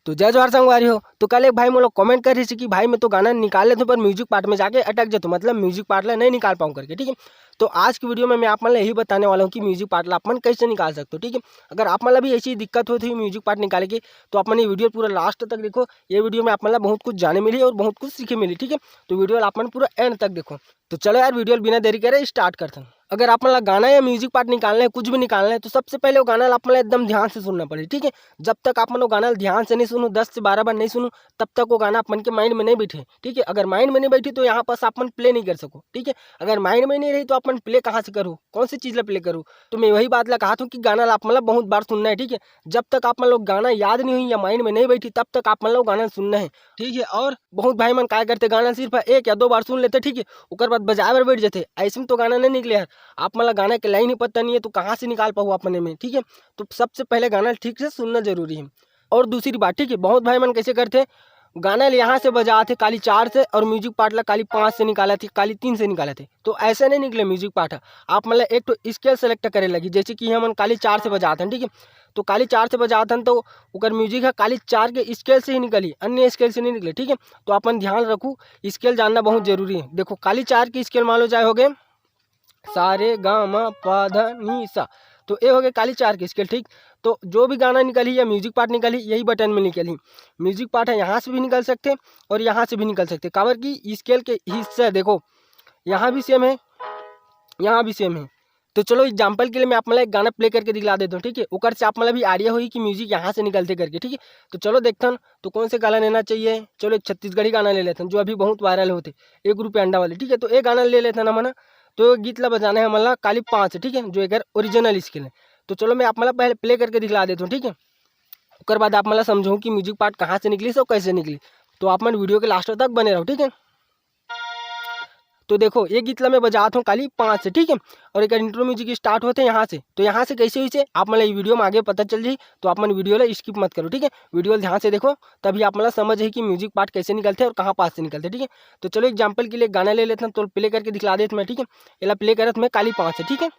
तो जय जोहार संगवारी हो। तो कल एक भाई मोला कमेंट कर रही थी कि भाई मैं तो गाना निकाल लेता हूँ पर म्यूजिक पार्ट में जाके अटक जाता हूँ, मतलब म्यूजिक पार्ट ला नहीं निकाल पाऊँ करके। ठीक है, तो आज की वीडियो में मैं आप मतलब यही बताने वाला हूँ कि म्यूजिक पार्ट ला अपन कैसे निकाल सकते हो। ठीक है, अगर आप मतलब भी ऐसी दिक्कत होती है म्यूजिक पार्ट निकाले की तो आप ये वीडियो पूरा लास्ट तक देखो। ये वीडियो में आप मतलब बहुत कुछ जाने मिली और बहुत कुछ सीखे मिली। ठीक है, तो वीडियो आप पूरा एंड तक देखो। तो चलो यार वीडियो बिना देरी करे स्टार्ट करते हैं। अगर आप मतलब गाना या म्यूजिक पार्ट निकालना है, कुछ भी निकालना है, तो सबसे पहले वो गाना आप मतलब एकदम ध्यान से सुनना पड़े। ठीक है, जब तक आप वो गाना ध्यान से नहीं सुनो, 10 से 12 बार नहीं सुनो, तब तक वो गाना अपन के माइंड में नहीं बैठे। ठीक है, अगर माइंड में नहीं बैठी तो यहाँ पास अपन प्ले नहीं कर सको। ठीक है, अगर माइंड में नहीं रही तो अपन प्ले कहाँ से करूँ, कौन सी चीज़ ला प्ले करूँ। तो मैं वही बात ला कहा था कि गाना आप मतलब बहुत बार सुनना है। ठीक है, जब तक आप मतलब गाना याद नहीं हुई या माइंड में नहीं बैठी तब तक आप मतलब गाना सुनना है। ठीक है, और बहुत भाई मन क्या करते, गाना सिर्फ 1 या 2 बार सुन लेते। ठीक है, उसके बाद बजाए बार बैठ जाते, ऐसे में तो गाना नहीं निकले यार। आप मतलब गाना के लाइन ही पता नहीं है तो कहाँ से निकाल पाऊँ अपने में। ठीक है, तो सबसे पहले गाना ठीक से सुनना जरूरी है। और दूसरी बात, ठीक है, बहुत भाई मन कैसे करते, गाना यहाँ से बजाते काली 4 से और म्यूजिक पार्ट ला काली 5 से निकाला थे, काली 3 से निकाले थे। तो ऐसे नहीं निकले म्यूजिक पार्ट। आप मतलब एक तो स्केल सेलेक्ट करे लगी, जैसे कि हम काली 4 से बजाते हैं। ठीक है, तो काली 4 से बजाते हैं तो उकर म्यूजिक है काली 4 के स्केल से ही निकली, अन्य स्केल से नहीं निकले। ठीक है, तो अपन ध्यान रखू, स्केल जानना बहुत जरूरी है। देखो काली 4 की स्केल मान लो चाहे हो गए सारे गा मा पा धा नी सा, तो ये हो गए काली 4 की स्केल। ठीक, तो जो भी गाना निकली या म्यूजिक पार्ट निकली यही बटन में निकली। म्यूजिक पार्ट है यहाँ से भी निकल सकते और यहाँ से भी निकल सकते, काबर की स्केल के हिस्से देखो यहाँ भी सेम है, यहाँ भी सेम है। तो चलो एग्जाम्पल के लिए मैं आप मतलब एक गाना प्ले करके दिखला देता हूँ। ठीक है, ऊपर से आप मतलब भी आइडिया हुई कि म्यूजिक यहाँ से निकलते करके। ठीक है, तो चलो देखते हैं तो कौन से गाना लेना चाहिए। चलो एक छत्तीसगढ़ी गाना ले लेते हैं जो अभी बहुत वायरल होते, 1 रुपये अंडा वाले। ठीक है, तो एक गाना ले लेते हैं ना मना, तो गीत ला बजाना है मतलब काली 5। ठीक है, जो एक ओरिजिनल स्किल है। तो चलो मैं आप मतलब पहले प्ले करके दिखला देता हूँ। ठीक है, उसके बाद आप मतलब समझो कि म्यूजिक पार्ट कहाँ से निकली सो कैसे निकली। तो आप मन वीडियो के लास्ट तक बने रहो। ठीक है, तो देखो ये गीत ला मैं बजाता हूँ काली 5 से। ठीक है, और एक इंट्रो म्यूजिक स्टार्ट होते हैं यहाँ से, तो यहाँ से कैसे हुई से आप मतलब ये वीडियो में आगे पता चल जाए। तो आप मन वीडियो ला स्किप मत करो। ठीक है, वीडियो ध्यान से देखो, तभी आप मतलब समझ है कि म्यूजिक पार्ट कैसे निकलते हैं और कहाँ पास से निकलते हैं। ठीक है, तो चलो एग्जाम्पल के लिए गाना ले लेते हैं, तो प्ले करके दिखला देते मैं। ठीक है, ये प्ले करत मैं काली 5 से। ठीक है,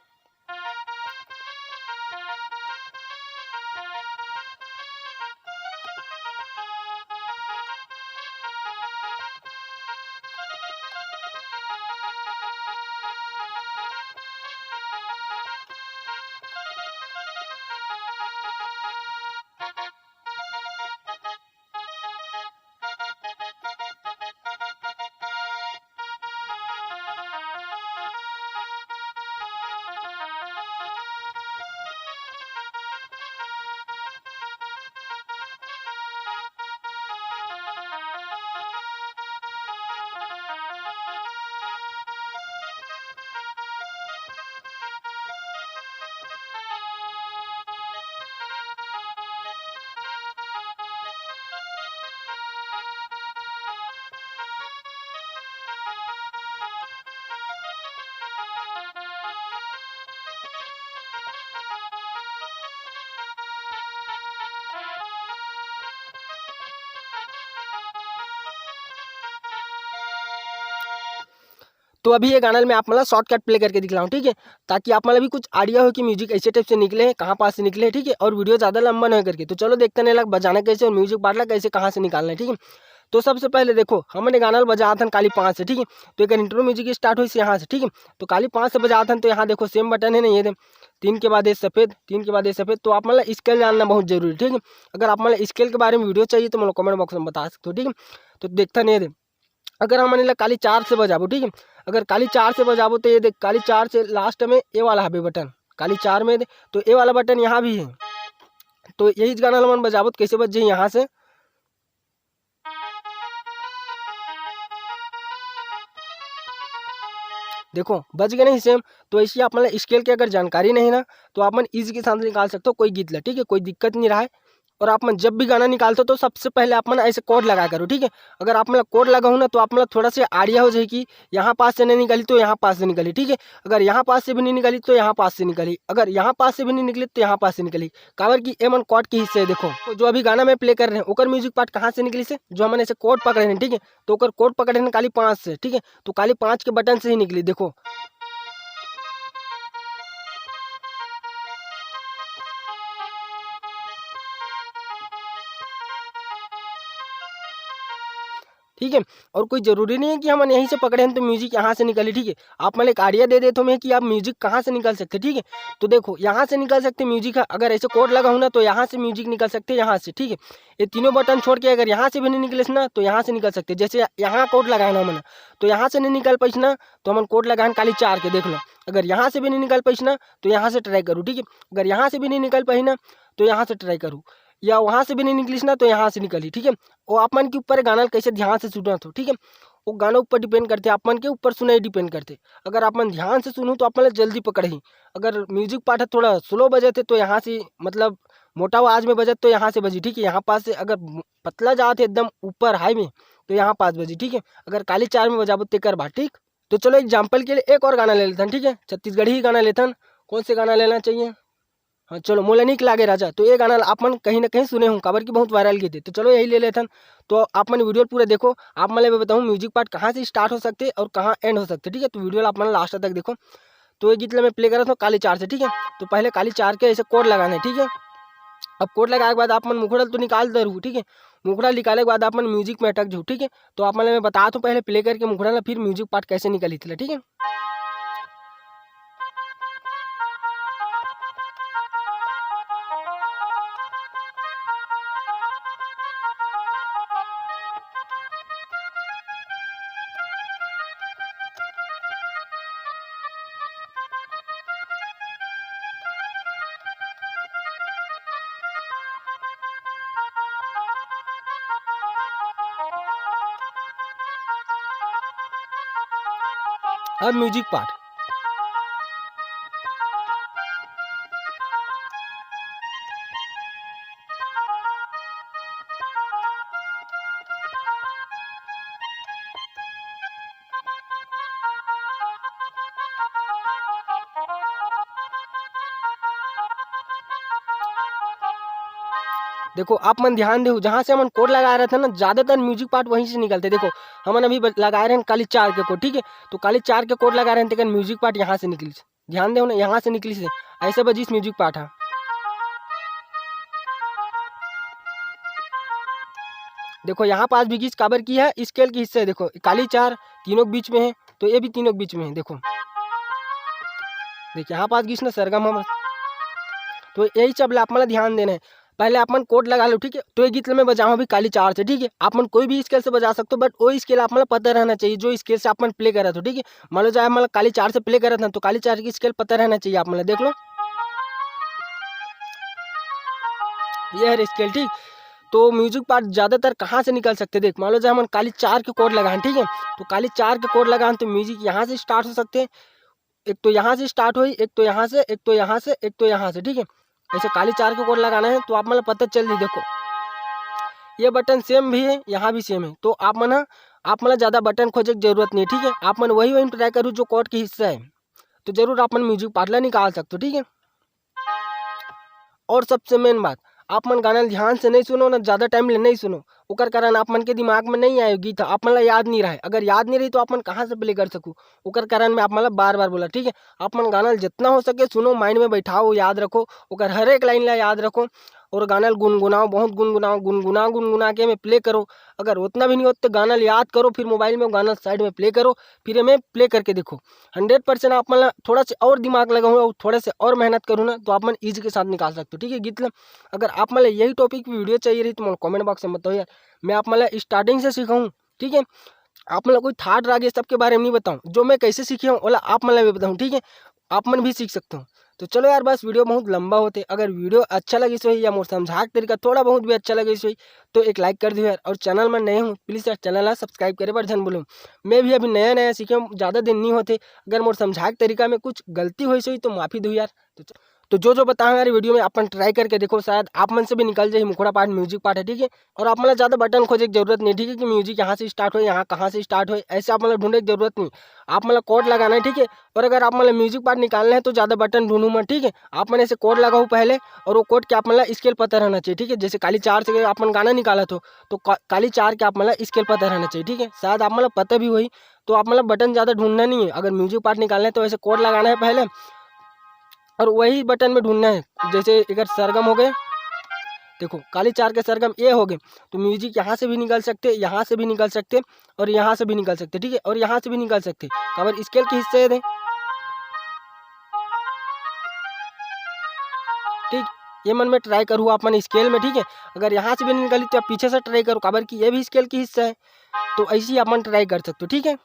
तो अभी ये गाना में आप मतलब शॉर्टकट प्ले करके दिखलाऊँ। ठीक है, ताकि आप मतलब भी कुछ आइडिया हो कि म्यूजिक ऐसे टाइप से निकले हैं, कहाँ पास से निकले हैं। ठीक है, और वीडियो ज़्यादा लंबा न हो करके। तो चलो देखते हैं लग बजाना कैसे और म्यूजिक बाटला कैसे कहाँ से निकालना है। ठीक है, तो सबसे पहले देखो हमने गाना बजाया था काली 5 से। ठीक है, तो एक इंट्रो म्यूजिक स्टार्ट हुई यहाँ से। ठीक है, तो काली 5 से बजाया था, तो यहाँ देखो सेम बटन है ना, ये 3 के बाद ये सफ़ेद, 3 के बाद ये सफ़ेद। तो आप मतलब स्केल जानना बहुत जरूरी है। ठीक है, अगर आप मतलब स्केल के बारे में वीडियो चाहिए तो मतलब कमेंट बॉक्स में बता सकते हो। ठीक है, तो देखता नहीं अगर हम मान काली 4 से बजाबो। ठीक है, अगर काली 4 से बजाबो तो ये देख काली 4 से लास्ट में ए वाला है बटन काली 4 में तो ए वाला बटन यहाँ भी है। तो यही गाना मन बजाबो तो कैसे बज जाए यहाँ से। देखो बज गए नहीं सेम। तो ऐसे आप मतलब स्केल की अगर जानकारी नहीं ना तो आप मन इजी के साथ निकाल सकते हो कोई गीत ला। ठीक है, कोई दिक्कत नहीं रहा है। और आप मन जब भी गाना निकालते हो तो सबसे पहले आप मन ऐसे कोड लगा करो। ठीक है, अगर आप मतलब कोड लगाओ ना तो आप मतलब थोड़ा सा आइडिया हो जाए कि यहाँ पास से नहीं निकली तो यहाँ पास से निकली। ठीक है, अगर यहाँ पास से भी नहीं निकली तो यहाँ पास से निकली, अगर यहाँ पास से भी नहीं निकली तो यहाँ पास से निकली। काबर की एमन कोड के हिस्से है। देखो तो जो अभी गाना में प्ले कर रहे हैं ओकर म्यूजिक पार्ट कहाँ से निकली से, जो हमने ऐसे कोड पकड़े हैं। ठीक है, तो ओकर कोड पकड़े हैं काली 5 से। ठीक है, तो काली 5 के बटन से ही निकली। देखो ठीक है। और कोई ज़रूरी नहीं है कि हम यहीं से पकड़े हैं तो म्यूजिक यहाँ से निकले, ठीक है। आप मतलब एक आइडिया दे देते हो मैं कि आप म्यूजिक कहाँ से निकल सकते, ठीक है। तो देखो यहाँ से निकल सकते म्यूजिक है, अगर ऐसे कोड लगा हूँ ना तो यहाँ से म्यूजिक निकल सकते यहाँ से, ठीक है। ये तीनों बटन छोड़ के अगर यहाँ से भी नहीं निकले ना तो यहाँ से निकल सकते। जैसे यहाँ कोड लगाए ना हमने तो यहाँ से नहीं निकल पाइस ना तो हम कोड लगाए काली 4 के, देख लो। अगर यहाँ से भी नहीं निकल पाइस ना तो यहाँ से ट्राई करूँ, ठीक है। अगर यहाँ से भी नहीं निकल पाई ना तो यहाँ से ट्राई करूँ, या वहाँ से भी नहीं निकलिस ना तो यहाँ से निकली, ठीक है। वो आप मन के ऊपर गाना कैसे ध्यान से सुना तो, ठीक है। वो गाना ऊपर डिपेंड करते, आप मन के ऊपर सुनाई डिपेंड करते। अगर आप मन ध्यान से सुनूँ तो आप मन जल्दी पकड़ी। अगर म्यूजिक पार्ट है थोड़ा स्लो बजे थे तो यहाँ से मतलब मोटा आवाज में बजत तो यहाँ से बजी, ठीक है। यहाँ पास से अगर पतला जाते एकदम ऊपर हाई में तो यहाँ पास बजी, ठीक है। अगर काली 4 में बजाबो ते कर बा, ठीक। तो चलो एग्जाम्पल के लिए एक और गाना ले लेते हैं, ठीक है। छत्तीसगढ़ी ही गाना लेते हैं। कौन से गाना लेना चाहिए? हाँ चलो, मोला निक लागे राजा, तो ये गाना आप मन कहीं ना कहीं सुने हों, काबर की बहुत वायरल गए थे। तो चलो यही ले लेते हैं। तो आप मन वीडियो पूरा देखो, आप मैं बताऊँ म्यूजिक पार्ट कहाँ से स्टार्ट हो सकते और कहाँ एंड हो सकते, ठीक है। तो वीडियो आप मन लास्ट तक देखो। तो ये गीत मैं प्ले कर रहा था काली 4 से, ठीक है। तो पहले काली 4 के ऐसे कोड लगाना है, ठीक है। अब कोड लगाने के बाद आप मन मुखड़ा तो निकाल दे रहू, ठीक है। मुखड़ा निकालने के बाद आप मन म्यूजिक में अटक जाओ, ठीक है। तो आप मैं बता दूँ पहले प्ले करके मुखड़ा ना, फिर म्यूजिक पार्ट कैसे निकली थी, ठीक है। अब म्यूजिक पार्ट देखो आप मन ध्यान दो, जहाँ से हम कोड लगा रहे थे ना ज्यादातर म्यूजिक पार्ट वहीं से निकलते। देखो हम अभी लगा रहे हैं काली 4 के कोड, ठीक है। तो काली 4 के कोड लगा रहे हैं, म्यूजिक पार्ट यहाँ से निकली, ध्यान दो ना, यहाँ से निकली से ऐसे बजी म्यूजिक पार्ट है। देखो यहाँ पास भी किस काबर की है, स्केल की हिस्से है। देखो काली 4 तीनों बीच में है, तो ये भी तीनों बीच में है। देखो देखिए यहाँ पास किस ना सरगम हम, तो यही सब आप मतलब ध्यान देना है। पहले आप मन कोड लगा लो, ठीक है। तो ये गीत में बजाऊँ अभी काली 4 से, ठीक है। आप मन कोई भी स्केल से बजा सकते हो, बट वो स्केल आप मतलब पता रहना चाहिए जो स्केल से आप मन प्ले कर रहे हो, ठीक है। मान लो जाए मतलब काली 4 से प्ले कर रहे थे तो काली 4 की स्केल पता रहना चाहिए, आप मतलब देख लो ये है स्केल, ठीक। तो म्यूजिक पार्ट ज्यादातर कहाँ से निकल सकते, देख मान लो जब हम काली 4 के कोड लगाएं, ठीक है। तो काली 4 के कोड लगाएं तो म्यूजिक यहाँ से स्टार्ट हो सकते हैं। एक तो यहाँ से स्टार्ट हुई, एक तो यहाँ से, एक तो यहाँ से, एक तो यहाँ से, ठीक है। ऐसे काली 4 के कोड लगाना है तो आप मतलब पता चल दी। देखो ये बटन सेम भी है, यहाँ भी सेम है। तो आप मतलब ज़्यादा बटन खोजने की जरूरत नहीं है, ठीक है। आप मन वही ट्राई करूँ जो कोड की हिस्सा है, तो जरूर आप मन म्यूजिक पार्ट निकाल सकते हो, ठीक है। और सबसे मेन बात, आप मन गाना ध्यान से नहीं सुनो ना, ज़्यादा टाइम ले नहीं सुनो, ओकर कारण आप मन के दिमाग में नहीं आए गीत, आप मन याद नहीं रहे। अगर याद नहीं रही तो आप मन कहाँ से प्ले कर सकूँ, ओकर कारण मैं आप मतलब बार बार बोला, ठीक है। आप मन गाना जितना हो सके सुनो, माइंड में बैठाओ, याद रखो, ओकर हर एक लाइन ला याद रखो, और गाना गुनगुनाओ, बहुत गुनगुनाओ, गुनगुना के में प्ले करो। अगर उतना भी नहीं होता तो गाना याद करो, फिर मोबाइल में गाना साइड में प्ले करो, फिर मैं प्ले करके देखो। 100% आप मतलब थोड़ा सा और दिमाग लगाऊँ और थोड़ा से और मेहनत करूँ ना तो आप मन ईजी के साथ निकाल सकते हो, ठीक है। गीत अगर आप मतलब यही टॉपिक वीडियो चाहिए रही तो मतलब कमेंट बॉक्स में बताओ यार, मैं आप मतलब स्टार्टिंग से सिखाऊँ, ठीक है। आप मतलब कोई थार्ड राग सबके बारे में नहीं बताऊँ, जो मैं कैसे सीखी हूँ वाला आप मतलब भी बताऊँ, ठीक है। आप मन भी सीख सकते हो। तो चलो यार, बस वीडियो बहुत लंबा होते, अगर वीडियो अच्छा लगी सही या मोर समझा के तरीका थोड़ा बहुत भी अच्छा लगे सही तो एक लाइक कर दियो यार। और चैनल में नए हूँ प्लीज़ यार चैनल ला सब्सक्राइब करे पर जन बोलूँ, मैं भी अभी नया नया सीखे हूँ, ज़्यादा दिन नहीं होते। अगर मोर समझा के तरीका में कुछ गलती हुई सही तो माफ़ी दो यार। तो जो बताया यार वीडियो में अपन ट्राई करके देखो, शायद आप मन से भी निकल जाए मुखड़ा पार्ट, म्यूजिक पार्ट है, ठीक है। और आप मतलब ज़्यादा बटन खोजने की जरूरत नहीं, ठीक है, कि म्यूजिक यहाँ से स्टार्ट हो, यहाँ कहाँ से स्टार्ट हो, ऐसे आप मतलब ढूंढने की जरूरत नहीं। आप मतलब कोड लगाना है, ठीक है। और अगर आप मतलब म्यूजिक पार्ट निकालना है तो ज़्यादा बटन ढूंढूँ मत, ठीक है। आप मैंने ऐसे कोड लगाओ पहले, और वो कोड के आप मतलब स्केल पता रहना चाहिए, ठीक है। जैसे काली 4 से आप गाना निकाला तो काली 4 के आप मतलब स्केल पता रहना चाहिए, ठीक है। शायद आप मतलब पता भी हुई तो आप मतलब बटन ज़्यादा ढूंढना नहीं है। अगर म्यूजिक पार्ट निकालना है तो ऐसे कोड लगाना है पहले, और वही बटन में ढूंढना है। जैसे अगर सरगम हो गए देखो काली 4 के सरगम ए हो गए, तो म्यूजिक यहाँ से भी निकल सकते, यहाँ से भी निकल सकते और यहाँ से भी निकल सकते, ठीक है, और यहाँ से भी निकल सकते। अगर स्केल के हिस्से दें, ठीक, ये मन में ट्राई करूँ अपन स्केल में, ठीक है। अगर यहाँ से भी नहीं निकली तो आप पीछे से ट्राई करो, काबर कि ये भी स्केल की हिस्सा है, तो ऐसे ही अपन ट्राई कर सकते हो, ठीक है।